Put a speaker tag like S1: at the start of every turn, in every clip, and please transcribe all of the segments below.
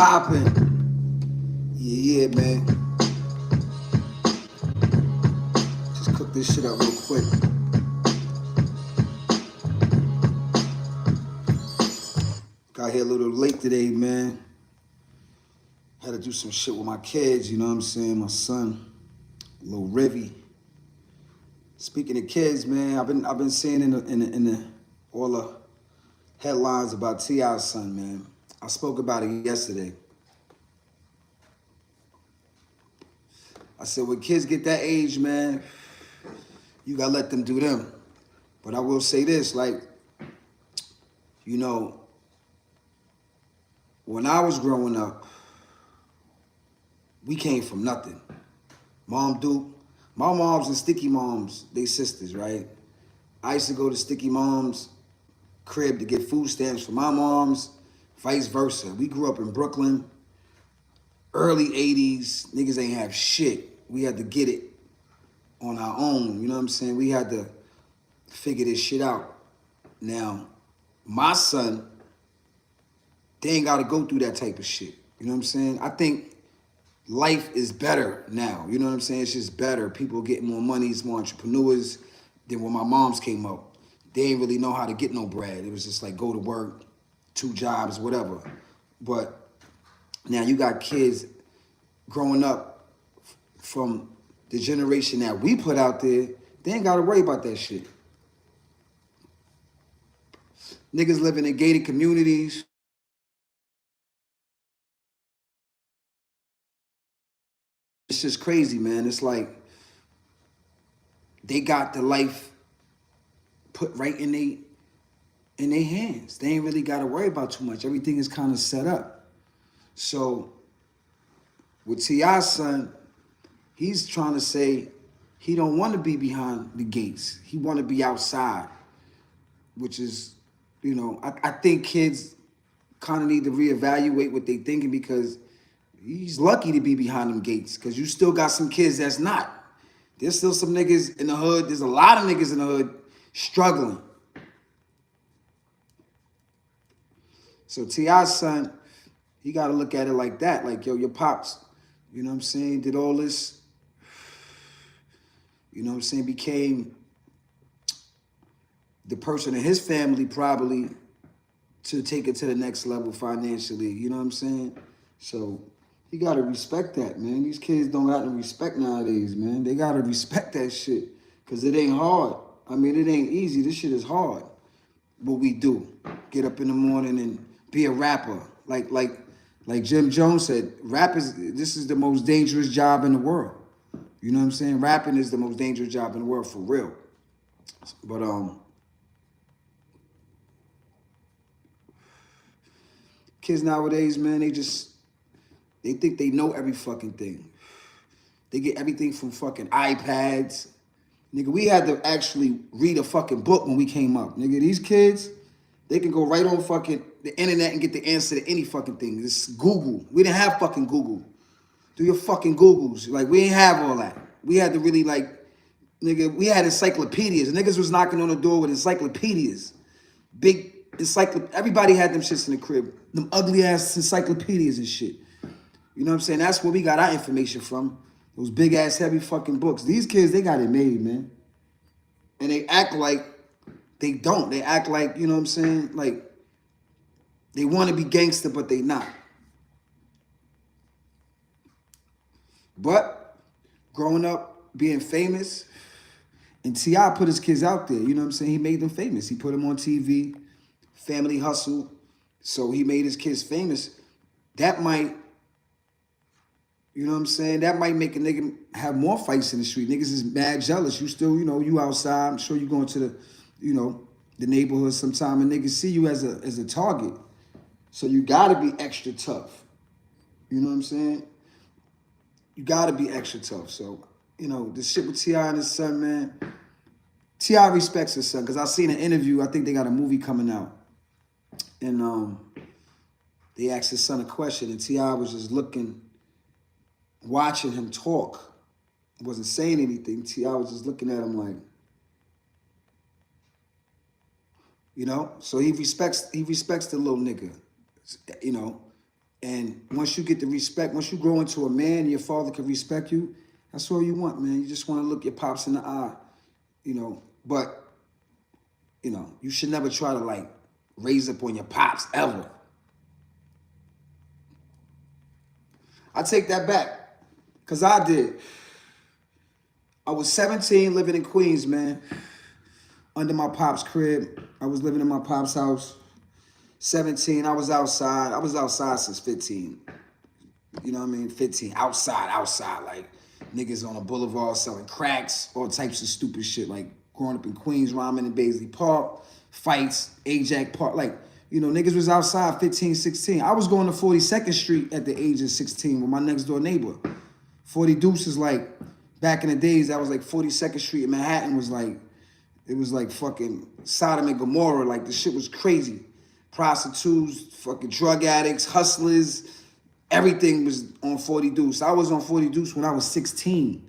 S1: poppin'? Yeah, man. Just cook this shit up real quick. Got here a little late today, man. Had to do some shit with my kids, you know what I'm saying? My son, little Rivy. Speaking of kids, man, I've been seeing in the all the headlines about T.I.'s son, man. I spoke about it yesterday. I said, when kids get that age, man, you gotta let them do them. But I will say this, like, you know, when I was growing up, we came from nothing. Mom Duke, my moms and Sticky Moms, they sisters, right? I used to go to Sticky Mom's crib to get food stamps for my moms, vice versa. We grew up in Brooklyn, early 80s, niggas ain't have shit. We had to get it on our own, you know what I'm saying? We had to figure this shit out. Now, my son, they ain't gotta go through that type of shit. You know what I'm saying? I think life is better now. You know what I'm saying? It's just better. People getting more money, it's more entrepreneurs than when my moms came up. They didn't really know how to get no bread. It was just like go to work, 2 jobs, whatever. But now you got kids growing up from the generation that we put out there, they ain't gotta worry about that shit. Niggas living in gated communities. It's just crazy, man. It's like they got the life put right in their hands. They ain't really gotta worry about too much. Everything is kind of set up. So with T.I.'s son, he's trying to say he don't want to be behind the gates. He want to be outside, which is, you know, I think kids kind of need to reevaluate what they thinking because he's lucky to be behind them gates because you still got some kids that's not. There's still some niggas in the hood. There's a lot of niggas in the hood struggling. So T.I.'s son, he got to look at it like that. Like, yo, your pops, you know what I'm saying, did all this, you know what I'm saying, became the person in his family probably to take it to the next level financially, you know what I'm saying? So you gotta respect that, man. These kids don't got to respect nowadays, man. They gotta respect that shit, cause it ain't hard. I mean, it ain't easy. This shit is hard. But we do. Get up in the morning and be a rapper. Like Jim Jones said, this is the most dangerous job in the world. You know what I'm saying? Rapping is the most dangerous job in the world, for real. But kids nowadays, man, they think they know every fucking thing. They get everything from fucking iPads. Nigga, we had to actually read a fucking book when we came up. Nigga, these kids, they can go right on fucking the internet and get the answer to any fucking thing. It's Google. We didn't have fucking Google. Do your fucking Googles. Like, we ain't have all that. We had to really, like, nigga, we had encyclopedias. Niggas was knocking on the door with encyclopedias. Big everybody had them shits in the crib. Them ugly ass encyclopedias and shit. You know what I'm saying? That's where we got our information from. Those big ass heavy fucking books. These kids, they got it made, man. And they act like they don't. They act like, you know what I'm saying? Like, they want to be gangster, but they not. But growing up, being famous, and T.I. put his kids out there, you know what I'm saying? He made them famous. He put them on TV, Family Hustle. So he made his kids famous. That might, you know what I'm saying? That might make a nigga have more fights in the street. Niggas is mad jealous. You still, you know, you outside. I'm sure you going to the, you know, the neighborhood sometime and niggas see you as a target. So you gotta be extra tough. You know what I'm saying? You gotta be extra tough. So, you know, the shit with T.I. and his son, man. T.I. respects his son, because I seen an interview, I think they got a movie coming out. And they asked his son a question, and T.I. was just watching him talk. Wasn't saying anything. T.I. was just looking at him like, you know? So he respects the little nigga. You know, And once you get the respect, once you grow into a man and your father can respect you, that's all you want, man. You just want to look your pops in the eye, But, you should never try to, like, raise up on your pops, ever. I take that back, because I did. I was 17 living in Queens, man, under my pop's crib. I was living in my pop's house. 17, I was outside. I was outside since 15. You know what I mean? 15, outside, like niggas on a boulevard selling cracks, all types of stupid shit, like growing up in Queens, rhyming in Baisley Park, fights, Ajax Park, like, niggas was outside 15, 16. I was going to 42nd Street at the age of 16 with my next door neighbor. 40 Deuces, like, back in the days, that was like 42nd Street in Manhattan was like, it was like fucking Sodom and Gomorrah, like the shit was crazy. Prostitutes, fucking drug addicts, hustlers, everything was on 40 Deuce. I was on 40 Deuce when I was 16.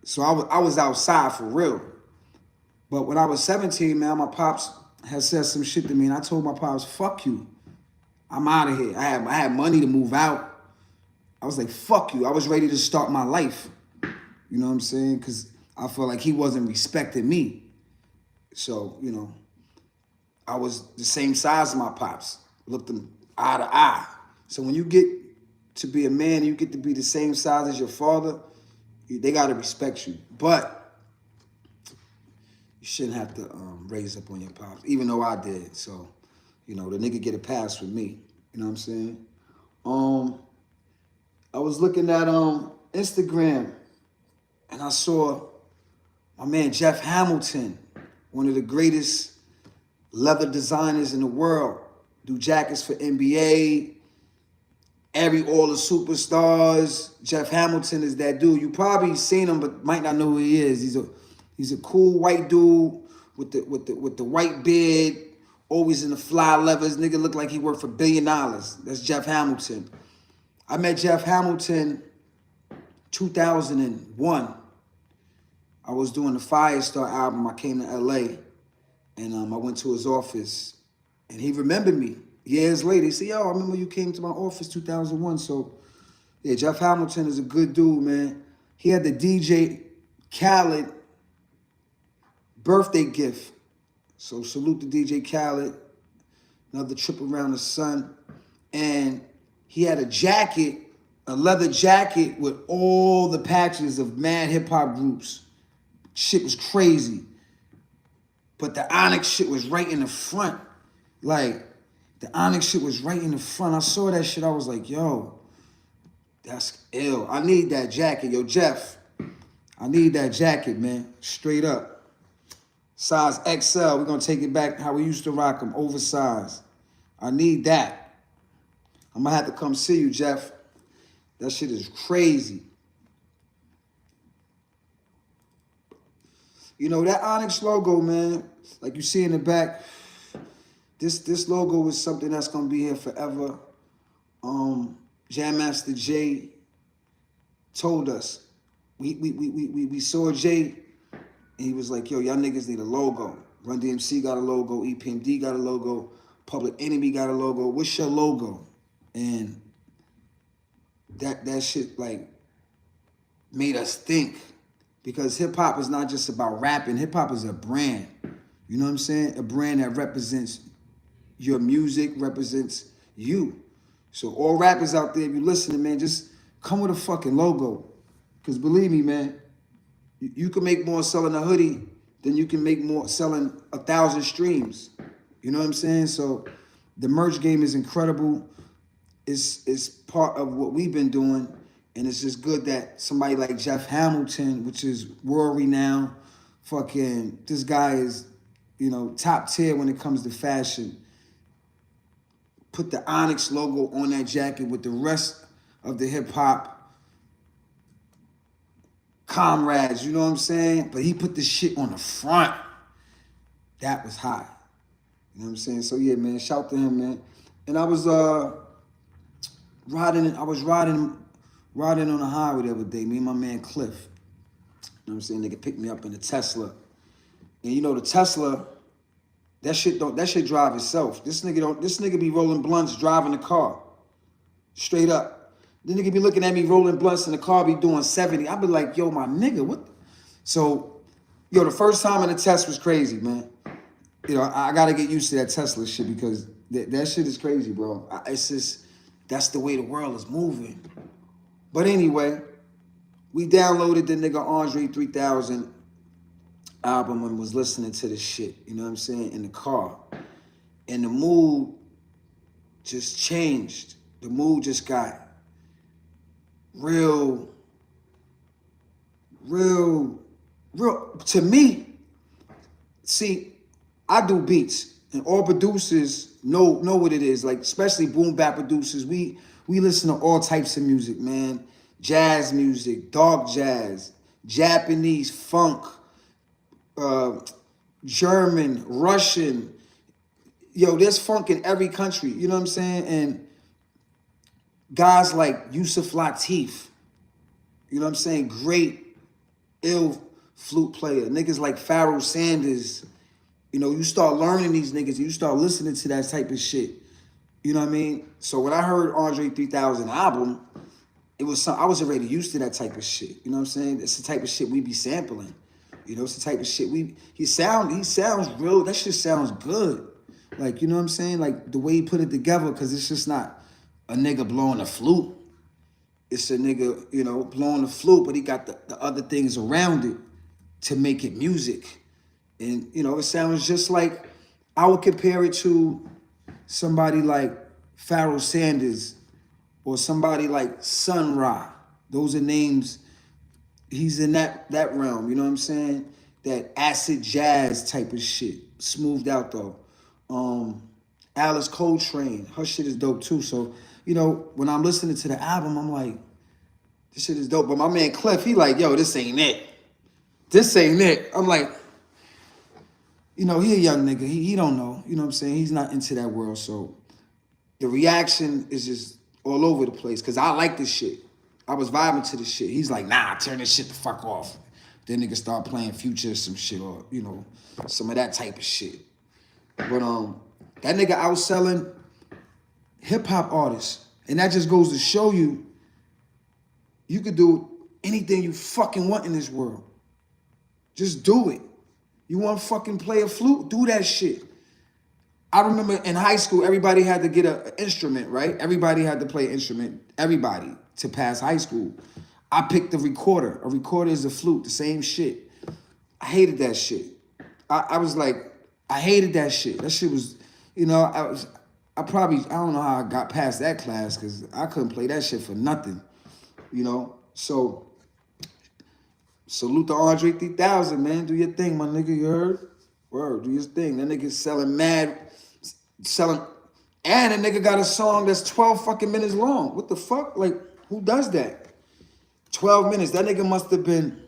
S1: So I was outside for real. But when I was 17, man, my pops had said some shit to me, and I told my pops, fuck you. I'm out of here. I had money to move out. I was like, fuck you. I was ready to start my life. You know what I'm saying? Because I felt like he wasn't respecting me. So, I was the same size as my pops. Looked them eye to eye. So when you get to be a man and you get to be the same size as your father, they got to respect you. But you shouldn't have to raise up on your pops, even though I did. So, the nigga get a pass with me. You know what I'm saying? I was looking at Instagram, and I saw my man Jeff Hamilton, one of the greatest leather designers in the world, do jackets for NBA, all the superstars. Jeff Hamilton is that dude. You probably seen him, but might not know who he is. He's a cool white dude with the white beard, always in the fly leathers. Nigga look like he worked for $1 billion. That's Jeff Hamilton. I met Jeff Hamilton 2001. I was doing the Firestar album. I came to LA, and I went to his office, and he remembered me. Years later, he said, yo, I remember you came to my office 2001. So, yeah, Jeff Hamilton is a good dude, man. He had the DJ Khaled birthday gift. So salute to DJ Khaled. Another trip around the sun. And he had a jacket, a leather jacket with all the patches of mad hip-hop groups. Shit was crazy. But the Onyx shit was right in the front. Like, the Onyx shit was right in the front. I saw that shit. I was like, yo, that's ill. I need that jacket. Yo, Jeff, I need that jacket, man. Straight up. Size XL. We're going to take it back how we used to rock them. Oversized. I need that. I'm going to have to come see you, Jeff. That shit is crazy. That Onyx logo, man, like you see in the back, this logo is something that's going to be here forever. Jam Master Jay told us. We saw Jay, and he was like, yo, y'all niggas need a logo. Run DMC got a logo. EPMD got a logo. Public Enemy got a logo. What's your logo? And that shit, like, made us think. Because hip-hop is not just about rapping. Hip-hop is a brand. You know what I'm saying? A brand that represents your music, represents you. So all rappers out there, if you're listening, man, just come with a fucking logo. Because believe me, man, you can make more selling a hoodie than you can make more selling 1,000 streams. You know what I'm saying? So the merch game is incredible. It's part of what we've been doing. And it's just good that somebody like Jeff Hamilton, which is world renowned, this guy is, top tier when it comes to fashion. Put the Onyx logo on that jacket with the rest of the hip hop comrades, you know what I'm saying? But he put the shit on the front. That was hot. You know what I'm saying? So yeah, man, shout to him, man. And I was riding on the highway the other day, me and my man Cliff. You know what I'm saying? Nigga picked me up in the Tesla. And the Tesla, that shit drive itself. This nigga be rolling blunts driving the car. Straight up. The nigga be looking at me rolling blunts in the car, be doing 70. I be like, yo, my nigga, what? So, yo, the first time in the test was crazy, man. You know, I gotta get used to that Tesla shit because that shit is crazy, bro. It's just, that's the way the world is moving. But anyway, we downloaded the nigga Andre 3000 album and was listening to this shit, you know what I'm saying, in the car. And the mood just changed. The mood just got real, to me. See, I do beats, and all producers know what it is. Like, especially boom bap producers, we listen to all types of music, man. Jazz music, dark jazz, Japanese funk, German, Russian. Yo, there's funk in every country, you know what I'm saying? And guys like Yusuf Lateef, you know what I'm saying? Great, ill flute player. Niggas like Pharoah Sanders. You know, you start learning these niggas and you start listening to that type of shit. You know what I mean? So when I heard Andre 3000 album, it was I was already used to that type of shit. You know what I'm saying? It's the type of shit we be sampling. You know, it's the type of shit he sounds real. That shit sounds good. Like, you know what I'm saying? Like the way he put it together, because it's just not a nigga blowing a flute. It's a nigga, you know, blowing the flute, but he got the other things around it to make it music. And, you know, it sounds just like, I would compare it to somebody like Pharoah Sanders or somebody like Sun Ra. Those are names, he's in that realm, you know what I'm saying? That acid jazz type of shit. Smoothed out though. Alice Coltrane, her shit is dope too. So, you know, when I'm listening to the album, I'm like, this shit is dope. But my man Cliff, he like, yo, this ain't it. This ain't it. I'm like, you know, he a young nigga. He don't know. You know what I'm saying? He's not into that world. So the reaction is just all over the place. Because I like this shit. I was vibing to this shit. He's like, nah, turn this shit the fuck off. Then nigga start playing Future or some shit, or, you know, some of that type of shit. But that nigga outselling hip-hop artists. And that just goes to show you, you could do anything you fucking want in this world. Just do it. You want to fucking play a flute? Do that shit. I remember in high school, everybody had to get an instrument, right? Everybody had to play an instrument. Everybody to pass high school. I picked the recorder. A recorder is a flute, the same shit. I hated that shit. I was like, I hated that shit. That shit was, you know, I don't know how I got past that class because I couldn't play that shit for nothing, you know? So, salute to Andre 3000, man. Do your thing, my nigga, you heard? Word, do your thing. That nigga selling, and a nigga got a song that's 12 fucking minutes long. What the fuck? Like, who does that? 12 minutes. That nigga must have been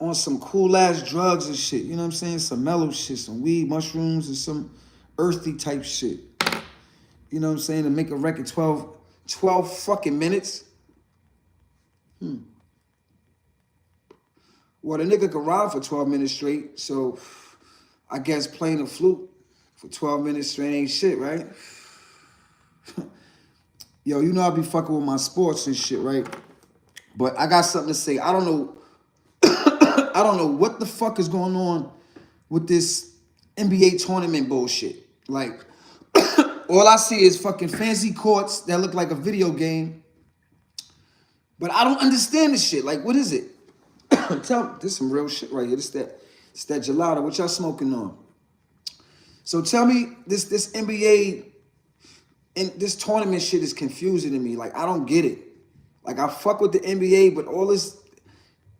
S1: on some cool ass drugs and shit. You know what I'm saying? Some mellow shit, some weed, mushrooms, and some earthy type shit. You know what I'm saying? To make a record 12 fucking minutes. Well, the nigga could ride for 12 minutes straight, so I guess playing the flute for 12 minutes straight ain't shit, right? Yo, you know I be fucking with my sports and shit, right? But I got something to say. I don't know I don't know what the fuck is going on with this NBA tournament bullshit. Like, all I see is fucking fancy courts that look like a video game. But I don't understand this shit. Like, what is it? Tell me, this is some real shit right here. It's that gelato. What y'all smoking on? So tell me, this NBA and this tournament shit is confusing to me. Like, I don't get it. Like, I fuck with the NBA, but all this,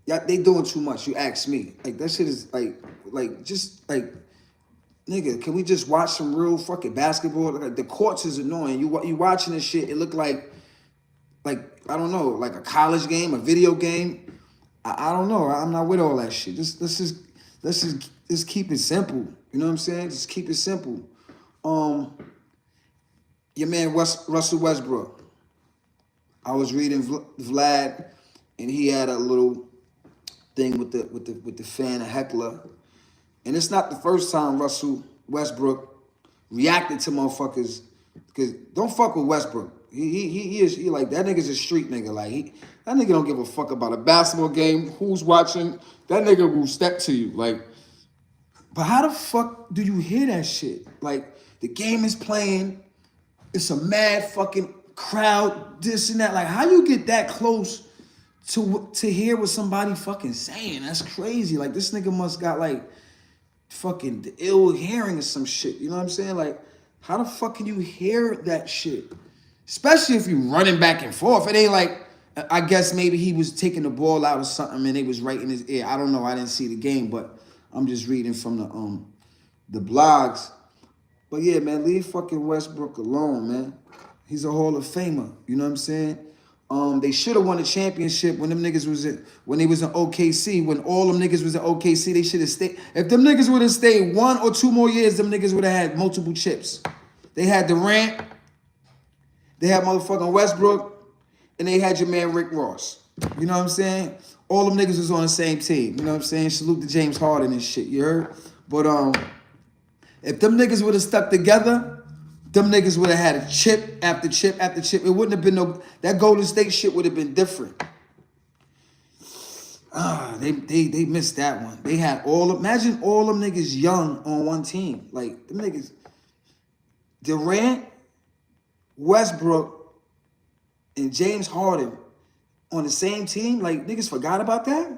S1: yeah, they doing too much. You ask me. Like, that shit is just like, nigga, can we just watch some real fucking basketball? Like, the courts is annoying. You watching this shit, it look like, I don't know, like a college game, a video game. I don't know. I'm not with all that shit. Let's just keep it simple. You know what I'm saying? Just keep it simple. Your man Russell Westbrook. I was reading Vlad, and he had a little thing with the fan, a heckler, and it's not the first time Russell Westbrook reacted to motherfuckers. Because don't fuck with Westbrook. He like, that nigga's a street nigga. Like, that nigga don't give a fuck about a basketball game, who's watching. That nigga will step to you. Like, but how the fuck do you hear that shit? Like, the game is playing, it's a mad fucking crowd, this and that. Like, how you get that close to hear what somebody fucking saying? That's crazy. Like, this nigga must got like fucking ill hearing or some shit. You know what I'm saying? Like, how the fuck can you hear that shit? Especially if you running back and forth. It ain't like, I guess maybe he was taking the ball out or something and it was right in his ear. I don't know. I didn't see the game, but I'm just reading from the blogs. But yeah, man, leave fucking Westbrook alone, man. He's a Hall of Famer. You know what I'm saying? They should have won a championship when them niggas when they was in OKC. When all them niggas was in OKC, they should have stayed. If them niggas would have stayed 1 or 2 more years, them niggas would have had multiple chips. They had Durant, they had motherfucking Westbrook, and they had your man Rick Ross. You know what I'm saying? All them niggas was on the same team. You know what I'm saying? Salute to James Harden and shit, you heard? But if them niggas would have stuck together, them niggas would have had a chip after chip after chip. It wouldn't have been that Golden State shit would have been different. They missed that one. They had imagine all them niggas young on one team. Like, them niggas, Durant, Westbrook, and James Harden on the same team. Like, niggas forgot about that?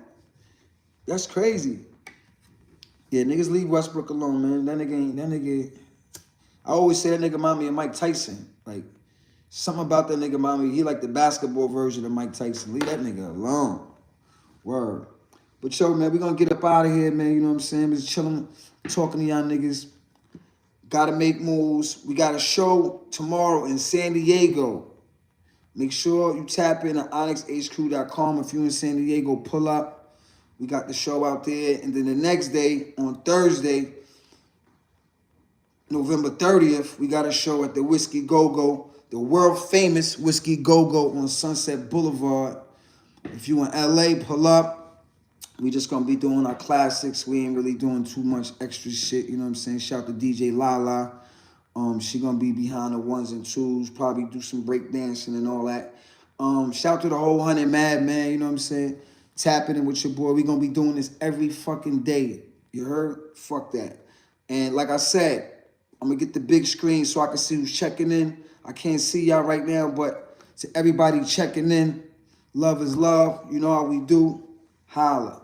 S1: That's crazy. Yeah, niggas leave Westbrook alone, man. That nigga, I always say that nigga remind me of Mike Tyson. Like, something about that nigga remind me, he like the basketball version of Mike Tyson. Leave that nigga alone. Word. But yo, man, we gonna get up out of here, man. You know what I'm saying? Just chilling, talking to y'all niggas. Gotta make moves. We got a show tomorrow in San Diego. Make sure you tap in at onyxhq.com. If you in San Diego, pull up. We got the show out there. And then the next day, on Thursday, November 30th, we got a show at the Whiskey Go-Go, the world-famous Whiskey Go-Go on Sunset Boulevard. If you in LA, pull up. We just gonna be doing our classics. We ain't really doing too much extra shit, you know what I'm saying? Shout to DJ Lala. She gonna be behind the ones and twos, probably do some break dancing and all that. Shout to the whole 100 Mad Man, you know what I'm saying? Tapping in with your boy. We gonna be doing this every fucking day. You heard? Fuck that. And like I said, I'm gonna get the big screen so I can see who's checking in. I can't see y'all right now, but to everybody checking in, love is love. You know how we do. Holla.